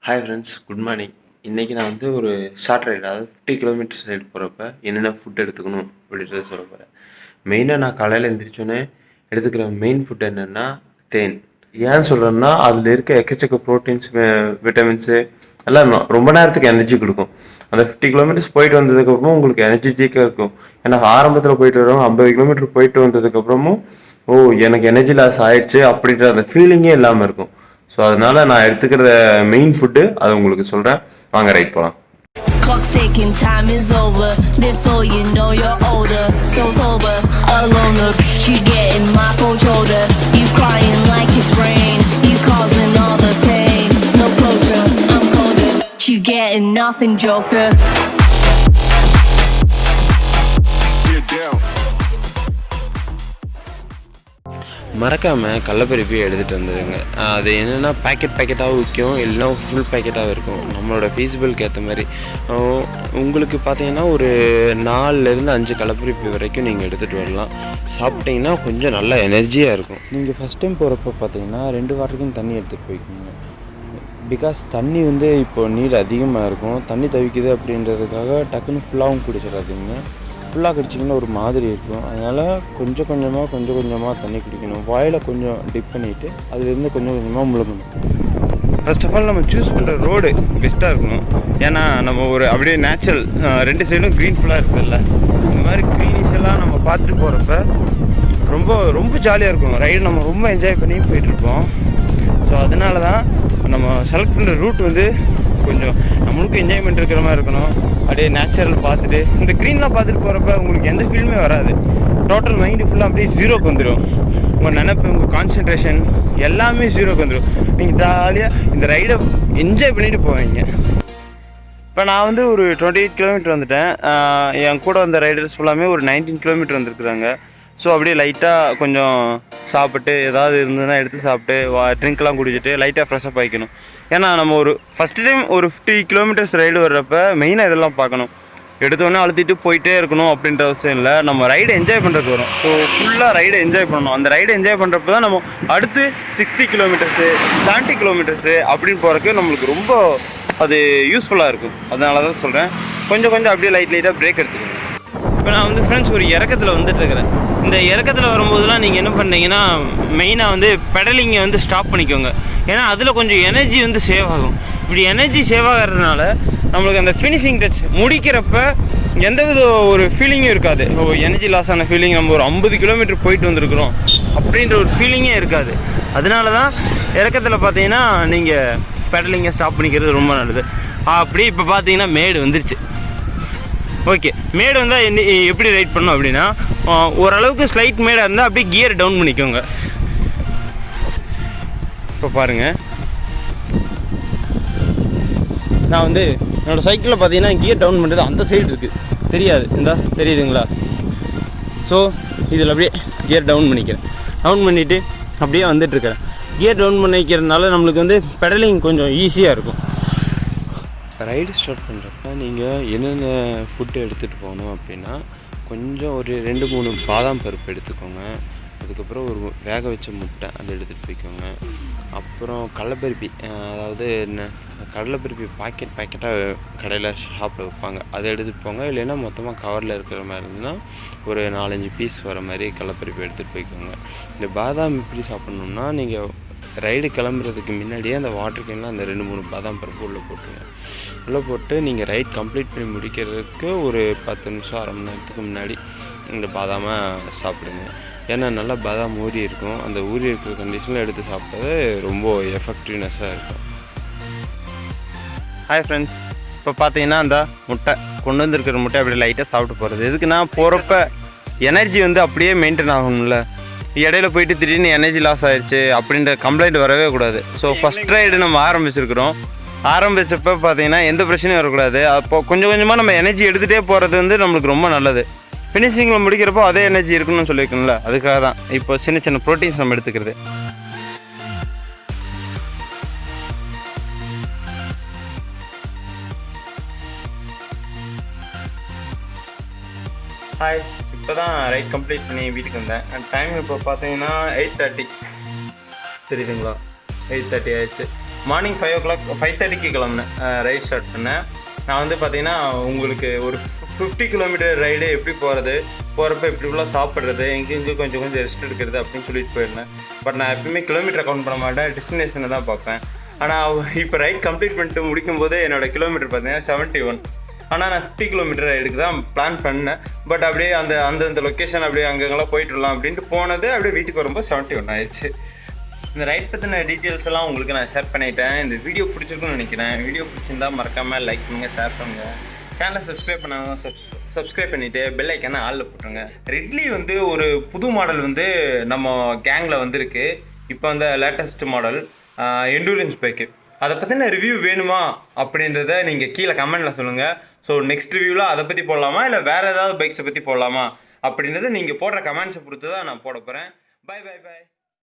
Hi friends, good morning. இன்றைக்கி நான் வந்து ஒரு ஷார்ட் ரைடு, அதாவது 50 கிலோமீட்டர்ஸ் ரைடு போகிறப்ப என்னென்ன ஃபுட் எடுத்துக்கணும் அப்படின்றத சொல்ல போகிறேன். மெயினாக நான் காலையில் எழுந்திரிச்சோன்னே எடுத்துக்கிற மெயின் ஃபுட் என்னென்னா தேன். ஏன் சொல்கிறேன்னா அதில் இருக்க எக்கச்சக்க ப்ரோட்டீன்ஸ், விட்டமின்ஸு எல்லாம் ரொம்ப நேரத்துக்கு எனர்ஜி கொடுக்கும். அந்த 50 கிலோமீட்டர்ஸ் போயிட்டு வந்ததுக்கப்புறம் உங்களுக்கு எனர்ஜெட்டிக்காக இருக்கும். ஏன்னா ஆரம்பத்தில் போயிட்டு வரவங்க 50 கிலோமீட்டர் போயிட்டு வந்ததுக்கப்புறமும் எனக்கு எனர்ஜி லாஸ் ஆயிடுச்சு அப்படின்ற அந்த ஃபீலிங்கே இல்லாமல் இருக்கும். ஸோ அதனால நான் எடுத்துக்கிற மெயின் ஃபுட்டு அதை உங்களுக்கு சொல்கிறேன். வாங்க ரைட் போகலாம். Clock's ticking, time is over. Before you know you're older, so sober, alone. The bitch you getting my cold shoulder. You crying like it's rain. You causing all the pain. No closure, I'm colder. You getting nothing, Joker. மறக்காமல் கடலப்பருப்பி எடுத்துகிட்டு வந்துடுங்க. அது என்னென்னா பேக்கெட்டாகவும் விற்கும், இல்லைன்னா full பேக்கெட்டாகவும் இருக்கும். நம்மளோட ஃபீஸிபிளுக்கு ஏற்ற மாதிரி உங்களுக்கு பார்த்தீங்கன்னா ஒரு 4லேருந்து 5 கடலப்பருப்பி வரைக்கும் நீங்கள் எடுத்துகிட்டு வரலாம். சாப்பிட்டிங்கன்னா கொஞ்சம் நல்லா எனர்ஜியாக இருக்கும். நீங்கள் ஃபஸ்ட் டைம் போகிறப்ப பார்த்தீங்கன்னா 2 வாட்டருக்கும் தண்ணி எடுத்துகிட்டு போய்க்கோங்க. பிகாஸ் தண்ணி வந்து இப்போது நீர் அதிகமாக இருக்கும். தண்ணி தவிக்குது அப்படின்றதுக்காக டக்குன்னு ஃபுல்லாகவும் குடிச்சிடாதீங்க. ஃபுல்லாக குடிச்சிங்கன்னா ஒரு மாதிரி இருக்கும். அதனால் கொஞ்சம் கொஞ்சமாக தண்ணி குடிக்கணும். வாயில் கொஞ்சம் டிப் பண்ணிவிட்டு அதுலேருந்து கொஞ்சம் கொஞ்சமாக முழுங்கணும். ஃபர்ஸ்ட் ஆஃப் ஆல் நம்ம சூஸ் பண்ணுற ரோடு பெஸ்ட்டாக இருக்கணும். ஏன்னா நம்ம ஒரு அப்படியே நேச்சுரல் 2 சைடும் க்ரீன் ஃபுல்லாக இருக்குதுல்ல, இந்த மாதிரி க்ரீனிஷ் எல்லாம் நம்ம பார்த்துட்டு போகிறப்ப ரொம்ப ஜாலியாக இருக்கும். ரைடு நம்ம ரொம்ப என்ஜாய் பண்ணி போயிட்டுருப்போம். ஸோ அதனால தான் நம்ம செலக்ட் பண்ணுற ரூட் வந்து கொஞ்சம் நம்மளுக்கும் என்ஜாய்மெண்ட் இருக்கிற மாதிரி இருக்கணும். அப்படியே நேச்சுரல் பார்த்துட்டு இந்த க்ரீன்லாம் பார்த்துட்டு போகிறப்ப உங்களுக்கு எந்த ஃபீலுமே வராது. டோட்டல் மைண்டு ஃபுல்லாக அப்படியே ஜீரோக்கு வந்துடும். உங்கள் நினைப்பு, உங்கள் கான்சன்ட்ரேஷன் எல்லாமே ஜீரோக்கு வந்துடும். நீங்கள் ஜாலியாக இந்த ரைடை என்ஜாய் பண்ணிட்டு போவீங்க. இப்போ நான் வந்து ஒரு 28 கிலோமீட்டர் வந்துட்டேன். என் கூட வந்த ரைடர்ஸ் ஃபுல்லாமே ஒரு 19 கிலோமீட்டர் வந்துருக்குறாங்க. ஸோ அப்படியே லைட்டாக கொஞ்சம் சாப்பிட்டு ஏதாவது இருந்ததுன்னா எடுத்து சாப்பிட்டு ட்ரிங்க்லாம் குடிச்சிட்டு லைட்டாக ஃப்ரெஷ்ஷப் ஆகிக்கணும். ஏன்னா நம்ம ஒரு ஃபஸ்ட்டு டைம் ஒரு 50 கிலோமீட்டர்ஸ் ரைடு வர்றப்ப மெயினாக இதெல்லாம் பார்க்கணும். எடுத்தோடனே அழுத்திட்டு போயிட்டே இருக்கணும் அப்படின்ற அவசியம் இல்லை. நம்ம ரைடை என்ஜாய் பண்ணுறதுக்கு வரும். ஸோ ஃபுல்லாக ரைடை என்ஜாய் பண்ணணும். அந்த ரைடை என்ஜாய் பண்ணுறப்ப தான் நம்ம அடுத்து 60 கிலோமீட்டர்ஸு 70 கிலோமீட்டர்ஸு அப்படின்னு போகிறதுக்கு நம்மளுக்கு ரொம்ப அது யூஸ்ஃபுல்லாக இருக்கும். அதனால தான் சொல்கிறேன், கொஞ்சம் அப்படியே லைட்டாக பிரேக் எடுத்துக்கணும். இப்போ நான் வந்து ஃப்ரெண்ட்ஸ் ஒரு இறக்கத்தில் வந்துட்டுருக்கிறேன். இந்த இறக்கத்தில் வரும்போதெல்லாம் நீங்கள் என்ன பண்ணீங்கன்னா மெயினாக வந்து பெடலிங்கை வந்து ஸ்டாப் பண்ணிக்கோங்க. ஏன்னா அதில் கொஞ்சம் எனர்ஜி வந்து சேவ் ஆகும். இப்படி எனர்ஜி சேவ் ஆகிறதுனால நம்மளுக்கு அந்த ஃபினிஷிங் டச் முடிக்கிறப்ப எந்தவித ஒரு ஃபீலிங்கும் இருக்காது. எனர்ஜி லாஸ் ஆன ஃபீலிங், நம்ம ஒரு 50 கிலோமீட்டர் போயிட்டு வந்துருக்குறோம் அப்படின்ற ஒரு ஃபீலிங்கே இருக்காது. அதனால தான் இறக்கத்தில் பார்த்தீங்கன்னா நீங்கள் பெடலிங்கை ஸ்டாப் பண்ணிக்கிறது ரொம்ப நல்லது. அப்படி இப்போ பார்த்தீங்கன்னா மேடு வந்துருச்சு. ஓகே, மேடு வந்தால் எப்படி ரைட் பண்ணணும் அப்படின்னா, ஓரளவுக்கு ஸ்லைட் மேடாக இருந்தால் அப்படியே கியர் டவுன் பண்ணிக்கோங்க. இப்போ பாருங்கள், நான் வந்து என்னோடய சைக்கிளில் பார்த்தீங்கன்னா கியர் டவுன் பண்ணுறது அந்த சைடு இருக்குது, தெரியாது, தெரியுதுங்களா? ஸோ இதில் அப்படியே கியர் டவுன் பண்ணிவிட்டு அப்படியே வந்துட்டுருக்கிறேன். கியர் டவுன் பண்ணிக்கிறதுனால நம்மளுக்கு வந்து பெடலிங் கொஞ்சம் ஈஸியாக இருக்கும். ரைடு ஸ்டார்ட் பண்ணுறப்ப நீங்கள் என்னென்ன ஃபுட்டு எடுத்துகிட்டு போகணும் அப்படின்னா, கொஞ்சம் ஒரு 2-3 பாதாம் பருப்பு எடுத்துக்கோங்க. அதுக்கப்புறம் ஒரு வேக வச்ச முட்டை அதை எடுத்துகிட்டு போய்க்கோங்க. அப்புறம் கடலைப்பருப்பி, அதாவது என்ன கடலைப்பருப்பி பேக்கெட்டாக கடையில் ஷாப்பில் வைப்பாங்க, அதை எடுத்துகிட்டு போங்க. இல்லைன்னா மொத்தமாக கவரில் இருக்கிற மாதிரி இருந்ததுன்னா ஒரு 4-5 பீஸ் வர மாதிரி கடலைப்பருப்பி எடுத்துகிட்டு போய்க்கோங்க. இந்த பாதாம் எப்படி சாப்பிட்ணுன்னா, நீங்கள் ரைடு கிளம்புறதுக்கு முன்னாடியே அந்த வாட்டர் கேனில் அந்த 2-3 பாதாம் பருப்பு உள்ளே போட்டு நீங்கள் ரைட் கம்ப்ளீட் பண்ணி முடிக்கிறதுக்கு ஒரு 10 நிமிஷம் அரை மணி நேரத்துக்கு முன்னாடி இந்த பாதாமை சாப்பிடுங்க. ஏன்னா நல்லா பாதாம் ஊறி இருக்கும். அந்த ஊறி இருக்கிற கண்டிஷனில் எடுத்து சாப்பிட்டது ரொம்ப எஃபெக்டிவ்னஸாக இருக்கும். ஹாய் ஃப்ரெண்ட்ஸ், இப்போ பார்த்தீங்கன்னா அந்த முட்டை கொண்டு வந்துருக்கிற முட்டை அப்படியே லைட்டாக சாப்பிட்டு போகிறது. எதுக்குன்னா போகிறப்ப எனர்ஜி வந்து அப்படியே மெயின்டைன் ஆகணும்ல. இடையில போயிட்டு திடீர்னு எனர்ஜி லாஸ் ஆகிடுச்சு அப்படின்ற கம்ப்ளைண்ட் வரவே கூடாது. ஸோ ஃபஸ்ட் ரைடு நம்ம ஆரம்பித்தப்போ பார்த்தீங்கன்னா எந்த பிரச்சனையும் வரக்கூடாது. அப்போ கொஞ்சம் கொஞ்சமாக நம்ம எனர்ஜி எடுத்துகிட்டே போகிறது வந்து நம்மளுக்கு ரொம்ப நல்லது. ஃபினிஷிங்கில் முடிக்கிறப்போ அதே எனர்ஜி இருக்குன்னு சொல்லியிருக்கணும்ல, அதுக்காக தான் இப்போ சின்ன ப்ரோட்டீன்ஸ் நம்ம எடுத்துக்கிறது. ஹாய், இப்போ தான் ரைட் கம்ப்ளீட் பண்ணி வீட்டுக்கு வந்தேன். டைம் இப்போ பார்த்தீங்கன்னா 8:30 தெரியுதுங்களா? 8:30 ஆயிடுச்சு. மார்னிங் 5:30க்கு கிளம்புனேன், ரைட் ஸ்டார்ட் பண்ணேன். நான் வந்து பார்த்தீங்கன்னா உங்களுக்கு ஒரு 50 கிலோமீட்டர் ரைடு எப்படி போகிறப்ப எப்படி ஃபுல்லாக சாப்பிட்றது, எங்கெங்கே கொஞ்சம் ரெஸ்ட் எடுக்கிறது அப்படின்னு சொல்லிட்டு போயிருந்தேன். பட் நான் எப்பவுமே கிலோமீட்டர் கவுண்ட் பண்ண மாட்டேன், டெஸ்டினேஷனை தான் பார்ப்பேன். ஆனால் இப்போ ரைட் கம்ப்ளீட் பண்ணிட்டு முடிக்கும் போது என்னோடய கிலோமீட்டர் பார்த்தீங்கன்னா 71. ஆனால் நான் 50 கிலோமீட்டர் ரைடுக்கு தான் பிளான் பண்ணேன். பட் அப்படியே அந்த லொக்கேஷன் அப்படியே அங்கெல்லாம் போயிட்டுலாம் அப்படின்ட்டு போனது, அப்படியே வீட்டுக்கு வரும்போது 71 ஆயிடுச்சு. இந்த ரைட் பற்றின டீட்டெயில்ஸ் எல்லாம் உங்களுக்கு நான் ஷேர் பண்ணிட்டேன். இந்த வீடியோ பிடிச்சிருக்குன்னு நினைக்கிறேன். வீடியோ பிடிச்சிருந்தா மறக்காமல் லைக் பண்ணுங்கள், ஷேர் பண்ணுங்கள். சேனலை சப்ஸ்கிரைப் பண்ணாங்க, சப்ஸ்கிரைப் பண்ணிவிட்டு பெல் ஐக்கான ஆளில் போட்டுருங்க. ரெட்லி வந்து ஒரு புது மாடல் வந்து நம்ம கேங்கில் வந்துருக்கு. இப்போ அந்த லேட்டஸ்ட் மாடல் எண்டூரன்ஸ் பைக்கு. அதை பற்றின ரிவ்யூ வேணுமா அப்படின்றத நீங்கள் கீழே கமெண்டில் சொல்லுங்கள். ஸோ நெக்ஸ்ட் ரிவ்யூவில் அதை பற்றி போடலாமா இல்லை வேறு ஏதாவது பைக்ஸை பற்றி போடலாமா அப்படின்றத நீங்கள் போடுற கமெண்ட்ஸை பொறுத்து தான் நான் போட போகிறேன். பை.